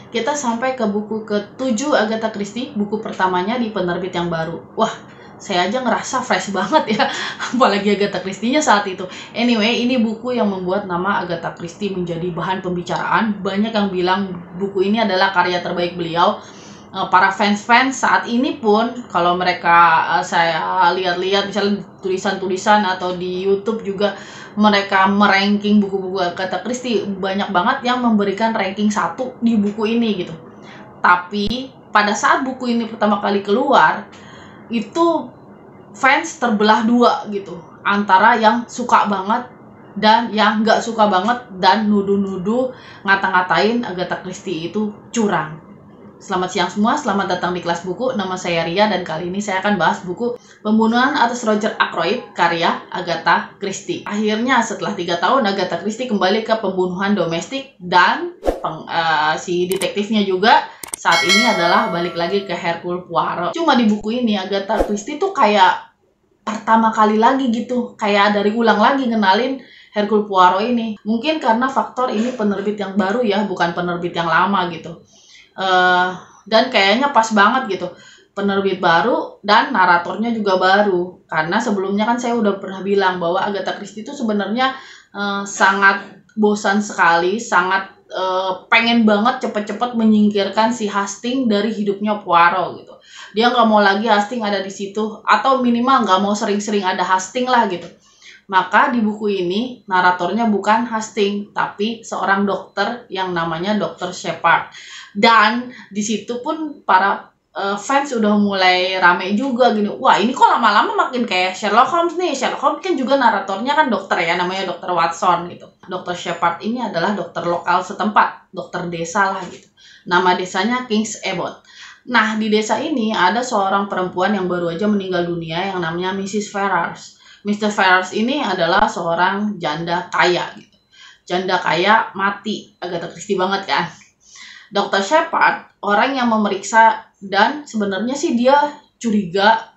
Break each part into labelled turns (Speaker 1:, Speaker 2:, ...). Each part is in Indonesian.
Speaker 1: kita sampai ke buku ke-7 Agatha Christie, buku pertamanya di penerbit yang baru. Wah, saya aja ngerasa fresh banget ya, apalagi Agatha Christie-nya saat itu. Anyway, ini buku yang membuat nama Agatha Christie menjadi bahan pembicaraan. Banyak yang bilang buku ini adalah karya terbaik beliau. Para fans-fans saat ini pun, kalau mereka saya lihat-lihat misalnya tulisan-tulisan atau di YouTube juga, mereka meranking buku-buku Agatha Christie, banyak banget yang memberikan ranking 1 di buku ini gitu. Tapi pada saat buku ini pertama kali keluar, itu fans terbelah 2 gitu, antara yang suka banget dan yang nggak suka banget, dan nuduh-nuduh, ngata-ngatain Agatha Christie itu curang. Selamat siang semua, selamat datang di kelas buku. Nama saya Ria dan kali ini saya akan bahas buku Pembunuhan atas Roger Ackroyd karya Agatha Christie. Akhirnya setelah 3 tahun Agatha Christie kembali ke pembunuhan domestik, dan si detektifnya juga saat ini adalah balik lagi ke Hercule Poirot. Cuma di buku ini Agatha Christie tuh kayak pertama kali lagi gitu, kayak dari ulang lagi ngenalin Hercule Poirot ini. Mungkin karena faktor ini penerbit yang baru ya, bukan penerbit yang lama gitu. Dan kayaknya pas banget gitu, penerbit baru dan naratornya juga baru, karena sebelumnya kan saya udah pernah bilang bahwa Agatha Christie itu sebenarnya sangat bosan sekali, sangat pengen banget cepet-cepet menyingkirkan si Hastings dari hidupnya Poirot gitu. Dia nggak mau lagi Hastings ada di situ, atau minimal nggak mau sering-sering ada Hastings lah gitu. Maka di buku ini naratornya bukan Hastings, tapi seorang dokter yang namanya Dr. Shepard. Dan di situ pun para fans udah mulai rame juga gini. Wah, ini kok lama-lama makin kayak Sherlock Holmes nih. Sherlock Holmes kan juga naratornya kan dokter ya, namanya Dr. Watson gitu. Dr. Shepard ini adalah dokter lokal setempat, dokter desa lah gitu. Nama desanya King's Abbot. Nah, di desa ini ada seorang perempuan yang baru aja meninggal dunia yang namanya Mrs. Ferrars. Mr. Ferrars ini adalah seorang janda kaya gitu. Janda kaya mati, Agatha Christie banget kan. Dr. Shepard orang yang memeriksa, dan sebenarnya sih dia curiga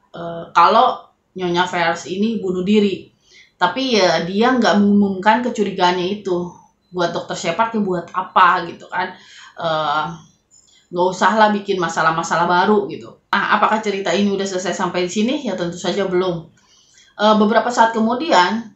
Speaker 1: kalau Nyonya Ferrars ini bunuh diri. Tapi ya dia nggak mengumumkan kecurigaannya itu. Buat Dr. Shepard ya buat apa gitu kan. Nggak usah lah bikin masalah-masalah baru gitu. Nah, apakah cerita ini udah selesai sampai di sini? Ya tentu saja belum. Beberapa saat kemudian,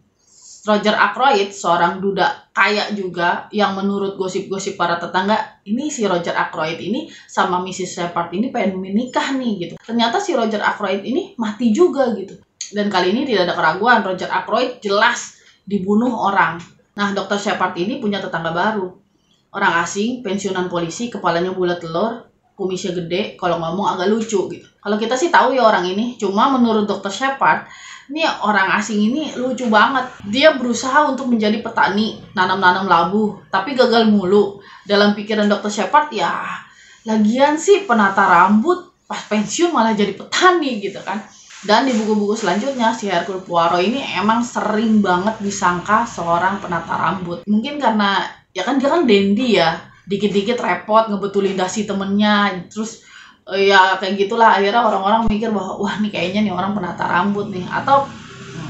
Speaker 1: Roger Ackroyd, seorang duda kaya juga, yang menurut gosip-gosip para tetangga, ini si Roger Ackroyd ini sama Mrs. Shepard ini pengen menikah nih gitu. Ternyata si Roger Ackroyd ini mati juga gitu. Dan kali ini tidak ada keraguan, Roger Ackroyd jelas dibunuh orang. Nah, Dr. Shepard ini punya tetangga baru. Orang asing, pensiunan polisi, kepalanya bulat telur, kumisnya gede, kalau ngomong agak lucu gitu. Kalau kita sih tahu ya orang ini, cuma menurut Dr. Shepard, ini orang asing ini lucu banget. Dia berusaha untuk menjadi petani, nanam-nanam labu, tapi gagal mulu. Dalam pikiran Dr. Shepard ya, lagian sih penata rambut, pas pensiun malah jadi petani gitu kan. Dan di buku-buku selanjutnya, si Hercule Poirot ini emang sering banget disangka seorang penata rambut. Mungkin karena, ya kan dia kan dandy ya, dikit-dikit repot ngebetulin dasi temennya, terus ya kayak gitulah, akhirnya orang-orang mikir bahwa wah nih kayaknya nih orang penata rambut nih, atau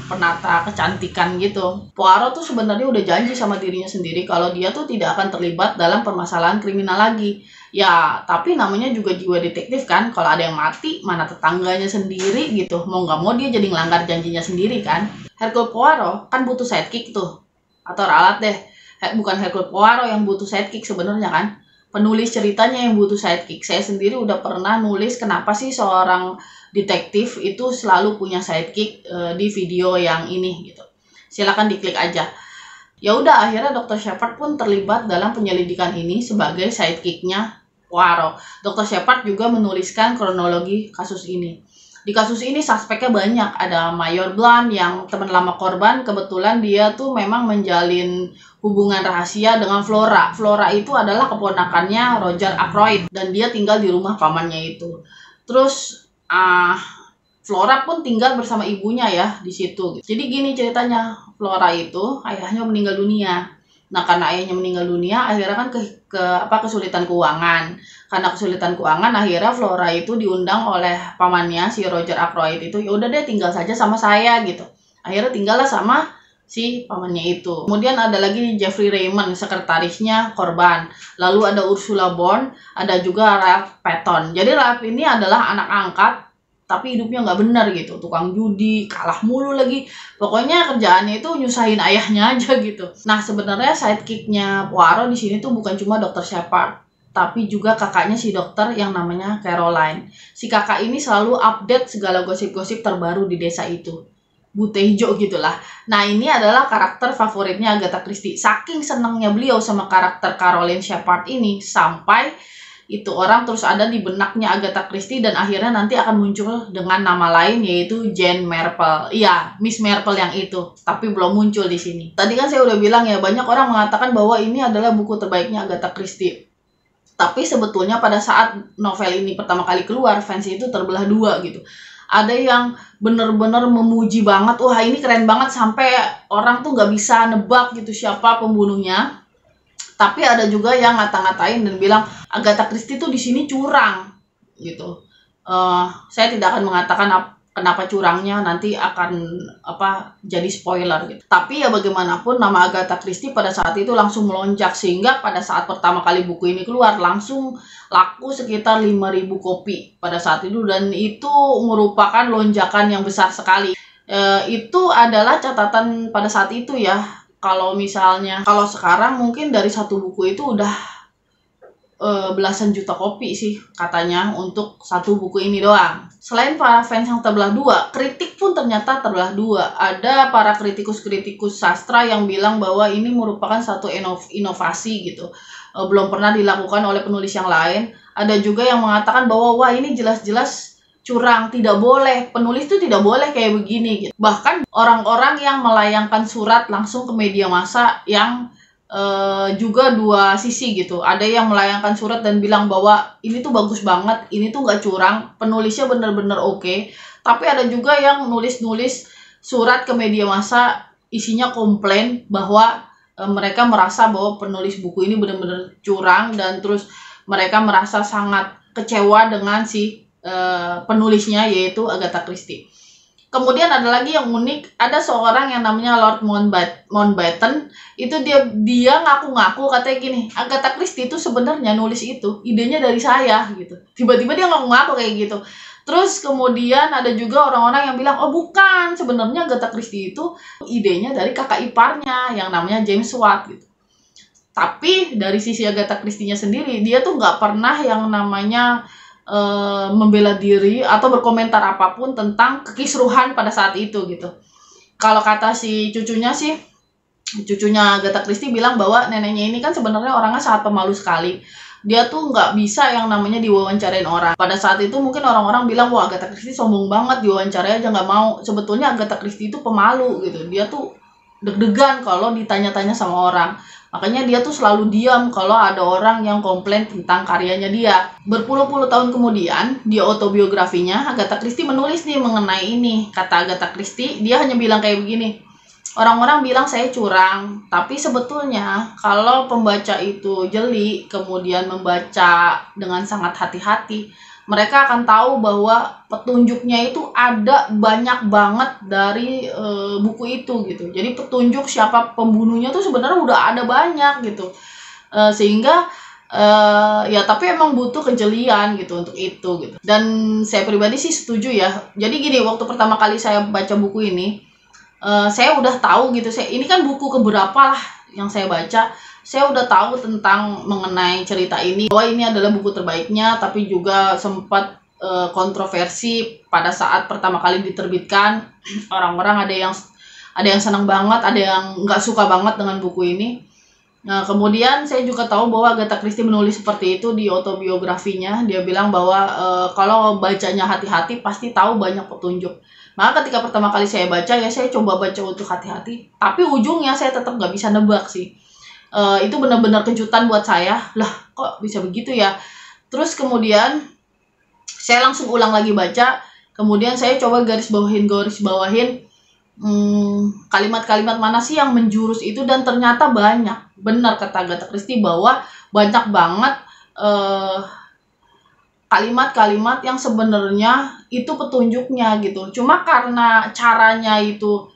Speaker 1: penata kecantikan gitu. Poirot tuh sebenarnya udah janji sama dirinya sendiri kalau dia tuh tidak akan terlibat dalam permasalahan kriminal lagi. Ya, tapi namanya juga jiwa detektif kan, kalau ada yang mati, mana tetangganya sendiri gitu. Mau nggak mau dia jadi ngelanggar janjinya sendiri kan. Hercule Poirot kan butuh sidekick tuh, atau ralat deh. Bukan Hercule Poirot yang butuh sidekick sebenarnya kan. Penulis ceritanya yang butuh sidekick. Saya sendiri udah pernah nulis kenapa sih seorang detektif itu selalu punya sidekick di video yang ini gitu. Silakan diklik aja. Ya udah, akhirnya Dr. Shepard pun terlibat dalam penyelidikan ini sebagai sidekicknya Poirot. Dr. Shepard juga menuliskan kronologi kasus ini. Di kasus ini suspeknya banyak. Ada Mayor Blunt yang teman lama korban, kebetulan dia tuh memang menjalin hubungan rahasia dengan Flora. Flora itu adalah keponakannya Roger Ackroyd dan dia tinggal di rumah pamannya itu. Terus Flora pun tinggal bersama ibunya ya di situ. Jadi gini ceritanya, Flora itu ayahnya meninggal dunia. Nah, karena ayahnya meninggal dunia, akhirnya kan kesulitan keuangan. Karena kesulitan keuangan, akhirnya Flora itu diundang oleh pamannya si Roger Ackroyd itu, ya udah deh tinggal saja sama saya gitu. Akhirnya tinggallah sama si pamannya itu. Kemudian ada lagi Jeffrey Raymond, sekretarisnya korban. Lalu ada Ursula Bond, ada juga Ralph Patton. Jadi Ralph ini adalah anak angkat, tapi hidupnya nggak benar gitu. Tukang judi, kalah mulu lagi. Pokoknya kerjaannya itu nyusahin ayahnya aja gitu. Nah sebenarnya sidekicknya Poirot di sini tuh bukan cuma Dr. Shepard, tapi juga kakaknya si dokter yang namanya Caroline. Si kakak ini selalu update segala gosip-gosip terbaru di desa itu. Butejo gitulah. Nah ini adalah karakter favoritnya Agatha Christie. Saking senangnya beliau sama karakter Caroline Shepard ini, sampai itu orang terus ada di benaknya Agatha Christie dan akhirnya nanti akan muncul dengan nama lain yaitu Jane Marple. Iya, Miss Marple yang itu, tapi belum muncul di sini. Tadi kan saya udah bilang ya, banyak orang mengatakan bahwa ini adalah buku terbaiknya Agatha Christie. Tapi sebetulnya pada saat novel ini pertama kali keluar, fans itu terbelah dua gitu. Ada yang bener-bener memuji banget, wah ini keren banget sampai orang tuh nggak bisa nebak gitu siapa pembunuhnya. Tapi ada juga yang ngata-ngatain dan bilang Agatha Christie tuh di sini curang gitu. Saya tidak akan mengatakan kenapa curangnya, nanti akan jadi spoiler gitu. Tapi ya bagaimanapun nama Agatha Christie pada saat itu langsung melonjak, sehingga pada saat pertama kali buku ini keluar langsung laku sekitar 5.000 kopi pada saat itu, dan itu merupakan lonjakan yang besar sekali. Itu adalah catatan pada saat itu ya. Kalau sekarang mungkin dari satu buku itu udah belasan juta kopi sih katanya untuk satu buku ini doang. Selain para fans yang terbelah dua, kritik pun ternyata terbelah dua. Ada para kritikus-kritikus sastra yang bilang bahwa ini merupakan satu inovasi gitu, belum pernah dilakukan oleh penulis yang lain. Ada juga yang mengatakan bahwa wah ini jelas-jelas curang, tidak boleh, penulis itu tidak boleh kayak begini gitu. Bahkan orang-orang yang melayangkan surat langsung ke media massa yang juga dua sisi gitu. Ada yang melayangkan surat dan bilang bahwa ini tuh bagus banget, ini tuh nggak curang, penulisnya bener-bener oke. Tapi ada juga yang nulis surat ke media massa isinya komplain bahwa mereka merasa bahwa penulis buku ini bener-bener curang, dan terus mereka merasa sangat kecewa dengan si penulisnya yaitu Agatha Christie. Kemudian ada lagi yang unik, ada seorang yang namanya Lord Mountbatten. Itu dia ngaku-ngaku katanya gini, Agatha Christie itu sebenarnya nulis itu idenya dari saya gitu. Tiba-tiba dia ngaku-ngaku kayak gitu. Terus kemudian ada juga orang-orang yang bilang, oh bukan, sebenarnya Agatha Christie itu idenya dari kakak iparnya yang namanya James Watt gitu. Tapi dari sisi Agatha Christie-nya sendiri, dia tuh nggak pernah yang namanya membela diri atau berkomentar apapun tentang kekisruhan pada saat itu gitu. Kalau kata si cucunya Agatha Christie bilang bahwa neneknya ini kan sebenarnya orangnya sangat pemalu sekali. Dia tuh nggak bisa yang namanya diwawancarain orang. Pada saat itu mungkin orang-orang bilang, wah Agatha Christie sombong banget, diwawancarai aja nggak mau. Sebetulnya Agatha Christie itu pemalu gitu. Dia tuh deg-degan kalau ditanya-tanya sama orang. Makanya dia tuh selalu diam kalau ada orang yang komplain tentang karyanya dia. Berpuluh-puluh tahun kemudian, di autobiografinya, Agatha Christie menulis nih mengenai ini. Kata Agatha Christie, dia hanya bilang kayak begini, orang-orang bilang saya curang, tapi sebetulnya kalau pembaca itu jeli, kemudian membaca dengan sangat hati-hati, mereka akan tahu bahwa petunjuknya itu ada banyak banget dari buku itu gitu. Jadi petunjuk siapa pembunuhnya tuh sebenarnya udah ada banyak gitu. Sehingga ya tapi emang butuh kejelian gitu untuk itu gitu. Dan saya pribadi sih setuju ya. Jadi gini, waktu pertama kali saya baca buku ini, saya udah tahu gitu. Ini kan buku keberapa lah yang saya baca. Saya udah tahu tentang mengenai cerita ini, bahwa ini adalah buku terbaiknya, tapi juga sempat kontroversi pada saat pertama kali diterbitkan. Orang-orang ada yang senang banget, ada yang nggak suka banget dengan buku ini. Nah, kemudian saya juga tahu bahwa Agatha Christie menulis seperti itu di autobiografinya. Dia bilang bahwa kalau bacanya hati-hati pasti tahu banyak petunjuk. Maka ketika pertama kali saya baca, ya saya coba baca untuk hati-hati. Tapi ujungnya saya tetap nggak bisa nebak sih. Itu benar-benar kejutan buat saya. Lah, kok bisa begitu ya? Terus kemudian saya langsung ulang lagi baca. Kemudian saya coba garis bawahin kalimat-kalimat mana sih yang menjurus itu, dan ternyata banyak. Benar kata Agatha Christie bahwa banyak banget kalimat-kalimat yang sebenarnya itu petunjuknya gitu. Cuma karena caranya itu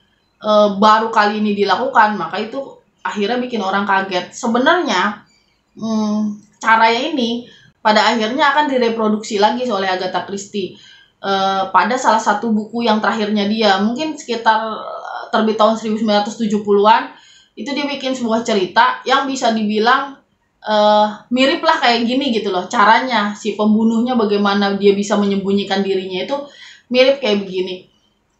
Speaker 1: baru kali ini dilakukan, maka itu akhirnya bikin orang kaget. Sebenarnya caranya ini pada akhirnya akan direproduksi lagi oleh Agatha Christie pada salah satu buku yang terakhirnya dia, mungkin sekitar terbit tahun 1970-an. Itu dia bikin sebuah cerita yang bisa dibilang mirip lah kayak gini gitu loh. Caranya si pembunuhnya bagaimana dia bisa menyembunyikan dirinya itu mirip kayak begini.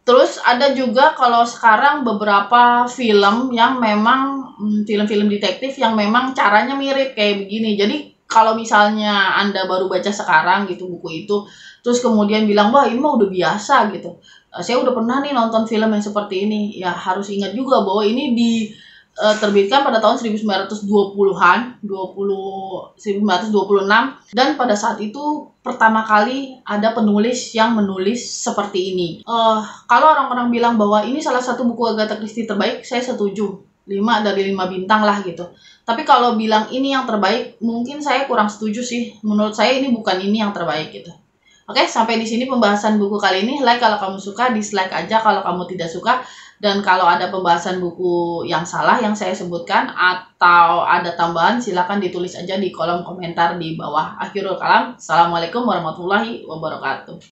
Speaker 1: Terus ada juga kalau sekarang beberapa film yang memang film-film detektif yang memang caranya mirip kayak begini. Jadi kalau misalnya Anda baru baca sekarang gitu buku itu, terus kemudian bilang, wah ini mah udah biasa gitu. Saya udah pernah nih nonton film yang seperti ini. Ya harus ingat juga bahwa ini terbitkan pada tahun 1920-an, 1926, dan pada saat itu pertama kali ada penulis yang menulis seperti ini. Kalau orang-orang bilang bahwa ini salah satu buku Agatha Christie terbaik, saya setuju. 5 dari 5 bintang lah gitu. Tapi kalau bilang ini yang terbaik, mungkin saya kurang setuju sih. Menurut saya ini bukan ini yang terbaik gitu. Oke, sampai di sini pembahasan buku kali ini. Like kalau kamu suka, dislike aja kalau kamu tidak suka. Dan kalau ada pembahasan buku yang salah yang saya sebutkan atau ada tambahan, silakan ditulis aja di kolom komentar di bawah. Akhirul kalam. Assalamualaikum warahmatullahi wabarakatuh.